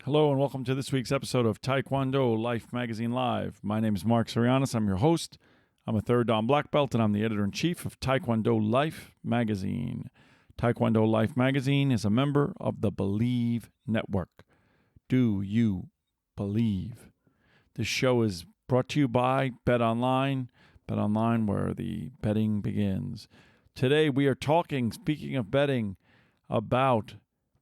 Hello and welcome to this week's episode of Taekwondo Life Magazine Live. My name is Mark Sorianis. I'm your host. I'm a third Dan black belt and I'm the editor-in-chief of Taekwondo Life Magazine. Taekwondo Life Magazine is a member of the Believe Network. Do you believe? This show is brought to you by BetOnline. BetOnline, where the betting begins. Today we are talking, speaking of betting,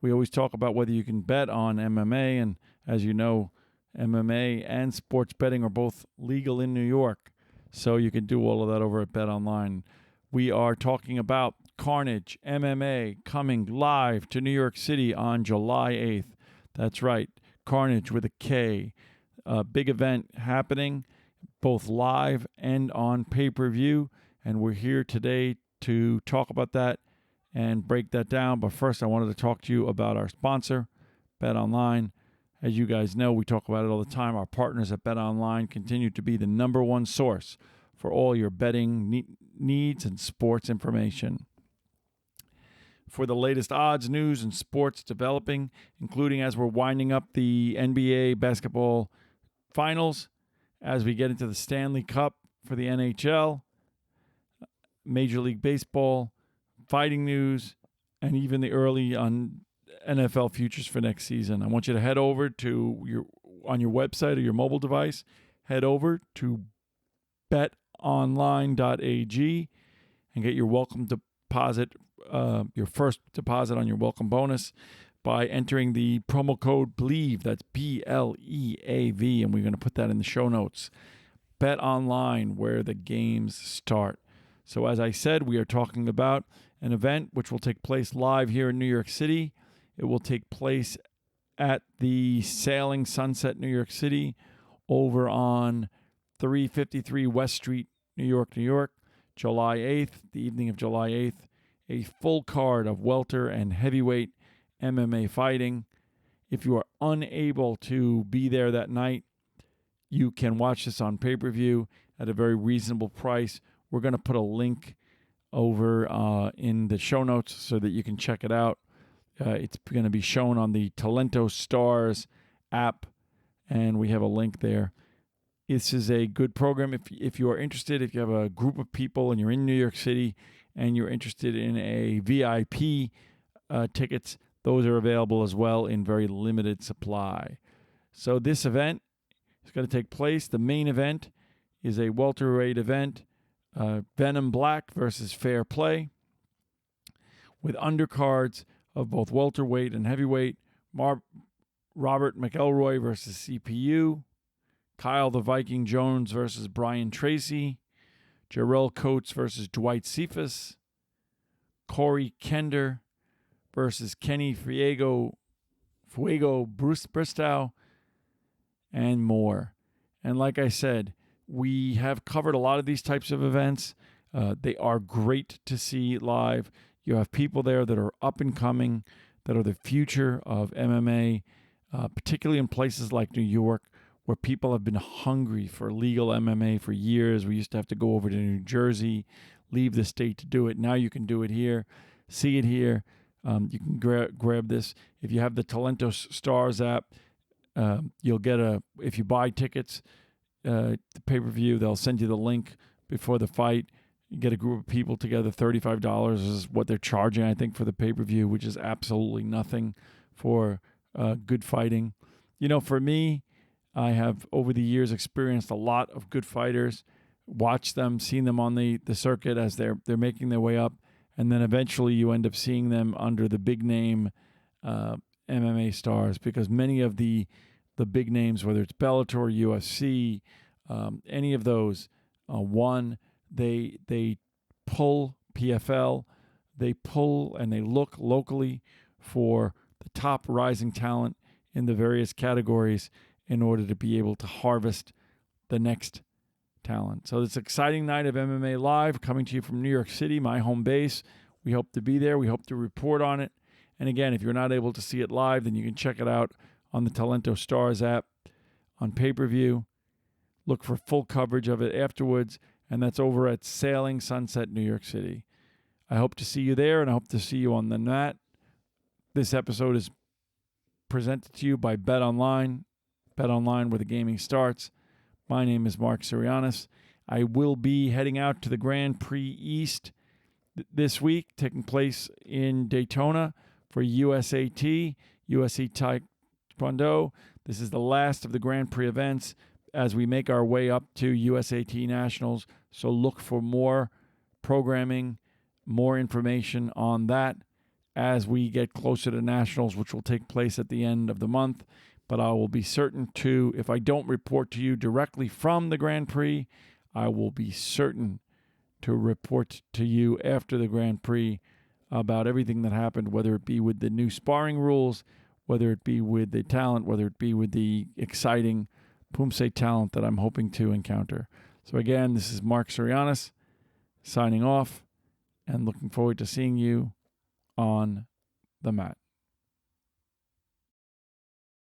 we always talk about whether you can bet on MMA, and as you know, MMA and sports betting are both legal in New York, so you can do all of that over at BetOnline. We are talking about Karnage MMA coming live to New York City on July 8th. That's right, Karnage with a K. A big event happening, both live and on pay-per-view, and we're here today to talk about that and break that down. But first, I wanted to talk to you about our sponsor, BetOnline. As you guys know, we talk about it all the time. Our partners at BetOnline continue to be the number one source for all your betting needs and sports information. For the latest odds, news, and sports developing, including as we're winding up the NBA basketball finals, as we get into the Stanley Cup for the NHL, Major League Baseball, fighting news, and even the early on NFL futures for next season. I want you to head over to on your website or your mobile device, head over to betonline.ag and get your welcome deposit, your first deposit on your welcome bonus by entering the promo code BLEAV. That's BLEAV, and we're going to put that in the show notes. BetOnline, where the games start. So as I said, we are talking about an event which will take place live here in New York City. It will take place at the Sailing Sunset, New York City, over on 353 West Street, New York, New York, July 8th, the evening of July 8th. A full card of welter and heavyweight MMA fighting. If you are unable to be there that night, you can watch this on pay-per-view at a very reasonable price. We're going to put a link over in the show notes so that you can check it out. It's going to be shown on the TalentoStarz app, and we have a link there. This is a good program. If you are interested, if you have a group of people and you're in New York City and you're interested in a VIP tickets, those are available as well in very limited supply. So this event is going to take place. The main event is a welterweight event. Venum Blacc versus Fair Play, with undercards of both welterweight and heavyweight. Robert McElroy versus CPU, Kyle the Viking Jones versus Brian Tracy, Jarrel Coates versus Dwight Cephas, Korey Kenderr versus Kenny Fuego Bristow, and more. And like I said, we have covered a lot of these types of events. They are great to see live. You have people there that are up and coming, that are the future of MMA, particularly in places like New York, where people have been hungry for legal MMA for years. We used to have to go over to New Jersey, leave the state to do it. Now you can do it here, see it here. You can grab this. If you have the TalentoStarz app, you'll get if you buy tickets, the pay-per-view, they'll send you the link before the fight. You get a group of people together. $35 is what they're charging, I think, for the pay-per-view, which is absolutely nothing for good fighting. You know, for me, I have over the years experienced a lot of good fighters, watched them, seen them on the circuit as they're making their way up, and then eventually you end up seeing them under the big name MMA stars, because many of the big names, whether it's Bellator, UFC, any of those, they pull PFL, they pull and they look locally for the top rising talent in the various categories in order to be able to harvest the next talent. So it's an exciting night of MMA Live coming to you from New York City, my home base. We hope to be there. We hope to report on it. And again, if you're not able to see it live, then you can check it out on the TalentoStarz app on pay-per-view. Look for full coverage of it afterwards, and that's over at Sailing Sunset, New York City. I hope to see you there, and I hope to see you on the mat. This episode is presented to you by BetOnline. BetOnline, where the gaming starts. My name is Mark Sirianis. I will be heading out to the Grand Prix East this week, taking place in Daytona for USAT, USC Taekwondo. This is the last of the Grand Prix events as we make our way up to USAT Nationals. So look for more programming, more information on that as we get closer to Nationals, which will take place at the end of the month. But I will be certain to, if I don't report to you directly from the Grand Prix, I will be certain to report to you after the Grand Prix about everything that happened, whether it be with the new sparring rules, whether it be with the talent, whether it be with the exciting Pumse talent that I'm hoping to encounter. So again, this is Mark Sirianis signing off and looking forward to seeing you on the mat.